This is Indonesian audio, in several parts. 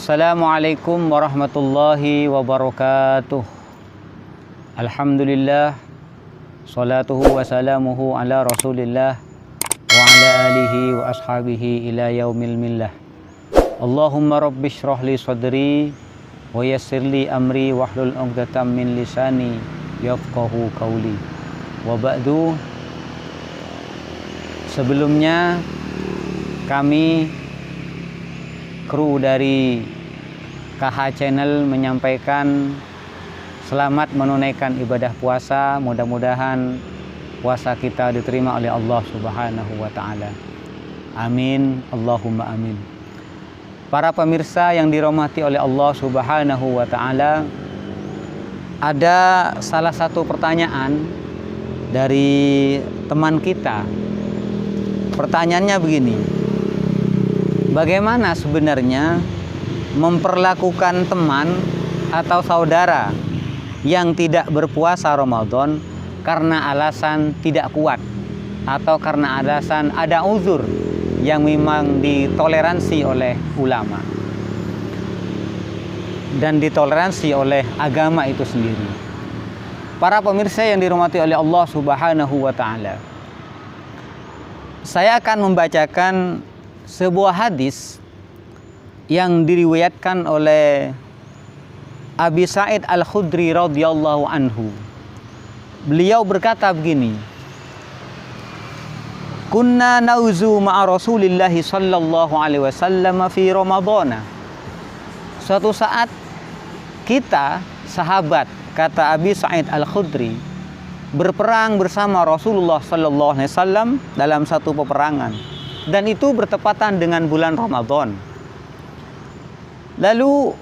Assalamualaikum warahmatullahi wabarakatuh. Alhamdulillah, salatuhu wa salamuhu ala rasulillah wa ala alihi wa ashabihi ila yaumil millah. Allahumma rabbi shrah li sadri wa yassir li amri wahlul 'uqdatam min lisani yafqahu qawli. Wa ba'du. Sebelumnya kami kru dari KH Channel menyampaikan selamat menunaikan ibadah puasa. Mudah-mudahan puasa kita diterima oleh Allah Subhanahu wa Ta'ala. Amin, Allahumma amin. Para pemirsa yang dirahmati oleh Allah Subhanahu wa Ta'ala, ada salah satu pertanyaan dari teman kita. Pertanyaannya begini: bagaimana sebenarnya memperlakukan teman atau saudara yang tidak berpuasa Ramadan karena alasan tidak kuat atau karena alasan ada uzur yang memang ditoleransi oleh ulama dan ditoleransi oleh agama itu sendiri. Para pemirsa yang dirahmati oleh Allah Subhanahu wa Ta'ala, saya akan membacakan sebuah hadis yang diriwayatkan oleh Abi Sa'id Al-Khudri radhiyallahu anhu. Beliau berkata begini: Kunna nauzu ma'a Rasulillah sallallahu alaihi wasallam fi Ramadhan. Suatu saat kita sahabat, kata Abi Sa'id Al-Khudri, berperang bersama Rasulullah sallallahu alaihi wasallam dalam satu peperangan, dan itu bertepatan dengan bulan Ramadan. Lalu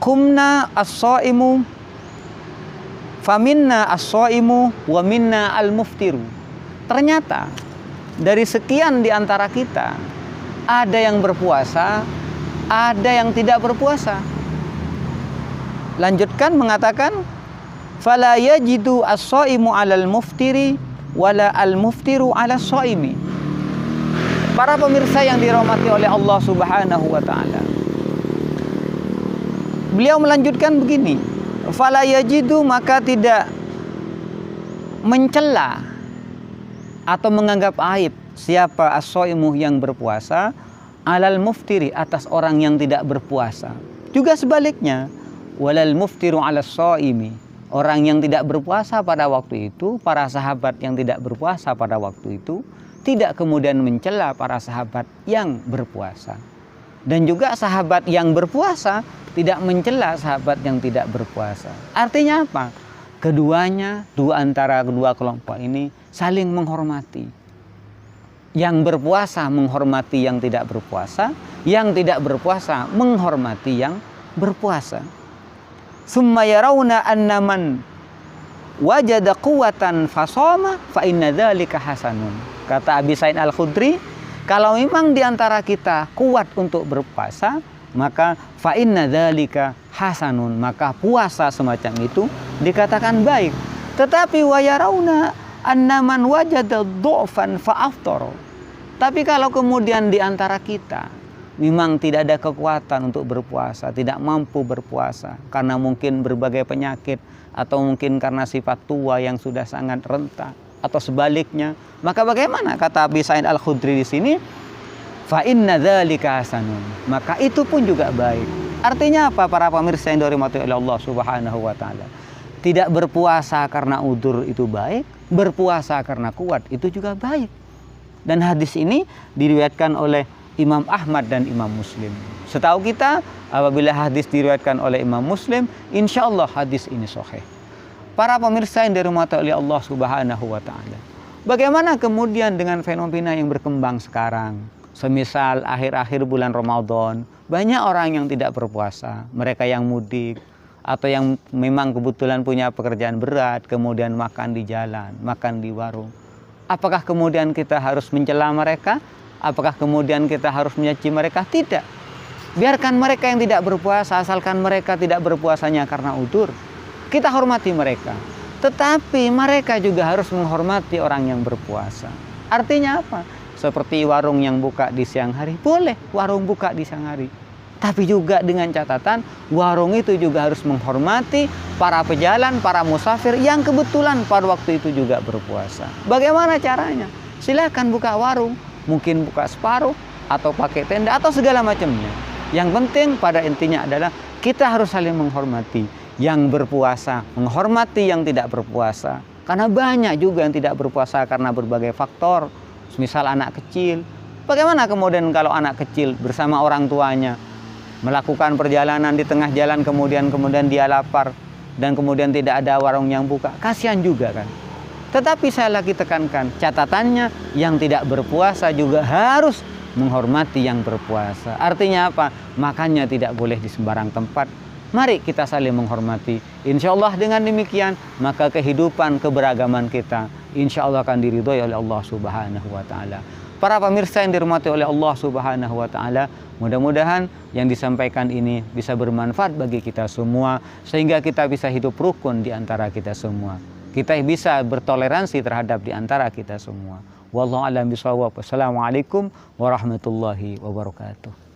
kumna as-shaimu faminna as-shaimu wa minna al-muftiru. Ternyata dari sekian di antara kita ada yang berpuasa, ada yang tidak berpuasa. Lanjutkan mengatakan fala yajidu as-shaimu 'alal muftiri wala al-muftiru 'alas shaimi. Para pemirsa yang dirahmati oleh Allah Subhanahu wa Ta'ala, beliau melanjutkan begini: fala yajidu, maka tidak mencela atau menganggap aib siapa as-shaimu yang berpuasa, alal muftiri, atas orang yang tidak berpuasa. Juga sebaliknya, walal muftiru 'alas shaimi, orang yang tidak berpuasa pada waktu itu, para sahabat yang tidak berpuasa pada waktu itu tidak kemudian mencela para sahabat yang berpuasa. Dan juga sahabat yang berpuasa tidak mencela sahabat yang tidak berpuasa. Artinya apa? Keduanya, antara kedua kelompok ini saling menghormati. Yang berpuasa menghormati yang tidak berpuasa, yang tidak berpuasa menghormati yang berpuasa. Summa yarawna anna man wajada quwwatan fasoma fa inna dzalika hasanun. Kata Abi Sa'id Al-Khudri, kalau memang di antara kita kuat untuk berpuasa, maka fa inna dzalika hasanun, maka puasa semacam itu dikatakan baik. Tetapi wa yarawna anna man wajada dha'fan fa aftara. Tapi kalau kemudian di antara kita memang tidak ada kekuatan untuk berpuasa, tidak mampu berpuasa karena mungkin berbagai penyakit atau mungkin karena sifat tua yang sudah sangat renta atau sebaliknya, maka bagaimana? Kata Abi Sa'id Al-Khudri di sini, fa inna dzalika hasanun, maka itu pun juga baik. Artinya apa para pemirsa yang dirahmati oleh Allah Subhanahu wa Ta'ala? Tidak berpuasa karena udzur itu baik, berpuasa karena kuat itu juga baik. Dan hadis ini diriwayatkan oleh Imam Ahmad dan Imam Muslim. Setahu kita, apabila hadis diriwayatkan oleh Imam Muslim, insya Allah hadis ini sahih. Para pemirsa yang dirahmati oleh Allah Subhanahu wa Ta'ala, bagaimana kemudian dengan fenomena yang berkembang sekarang? Semisal akhir-akhir bulan Ramadan, banyak orang yang tidak berpuasa, mereka yang mudik atau yang memang kebetulan punya pekerjaan berat, kemudian makan di jalan, makan di warung. Apakah kemudian kita harus mencela mereka? Apakah kemudian kita harus mencaci mereka? Tidak. Biarkan mereka yang tidak berpuasa, asalkan mereka tidak berpuasanya karena udzur, kita hormati mereka. Tetapi mereka juga harus menghormati orang yang berpuasa. Artinya apa? Seperti warung yang buka di siang hari, boleh warung buka di siang hari. Tapi juga dengan catatan warung itu juga harus menghormati para pejalan, para musafir yang kebetulan pada waktu itu juga berpuasa. Bagaimana caranya? Silakan buka warung, mungkin buka separuh atau pakai tenda atau segala macamnya. Yang penting pada intinya adalah kita harus saling menghormati yang berpuasa, menghormati yang tidak berpuasa. Karena banyak juga yang tidak berpuasa karena berbagai faktor. Misal anak kecil. Bagaimana kemudian kalau anak kecil bersama orang tuanya melakukan perjalanan di tengah jalan kemudian dia lapar dan kemudian tidak ada warung yang buka, kasihan juga kan. Tetapi saya lagi tekankan, catatannya yang tidak berpuasa juga harus menghormati yang berpuasa. Artinya apa? Makannya tidak boleh di sembarang tempat. Mari kita saling menghormati. Insya Allah dengan demikian maka kehidupan keberagaman kita insya Allah akan diridhoi oleh Allah Subhanahu wa Ta'ala. Para pemirsa yang dirahmati oleh Allah Subhanahu wa Ta'ala, mudah-mudahan yang disampaikan ini bisa bermanfaat bagi kita semua sehingga kita bisa hidup rukun di antara kita semua. Kita bisa bertoleransi terhadap di antara kita semua. Wallahu a'lam bishawab. Wassalamualaikum warahmatullahi wabarakatuh.